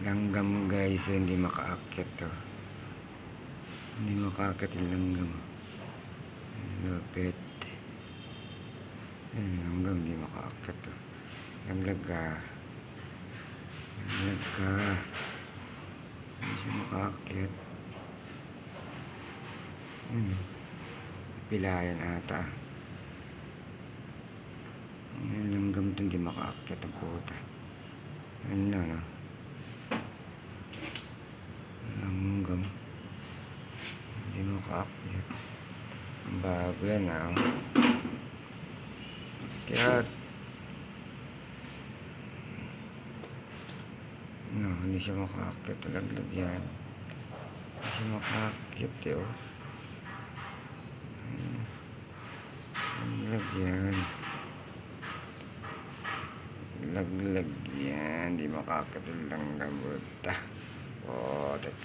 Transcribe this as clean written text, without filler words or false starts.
Langgam guys, hindi makaakyat to. Hindi makaakyat yung langgam. Lupit. Langgam hindi makaakyat to. Laglag ka. Laglag ka. Hindi siya makaakyat. Pilayan ata. Langgam to hindi makaakyat ang puta. Ano na no? Langgam hindi makaakyat. Ang bago yan kaya no, hindi siya makaakyat. Laglag yan. Hindi siya makaakyat laglag yan. Laglag yan. Hindi makaakyat yung langgam. Puta. Tek.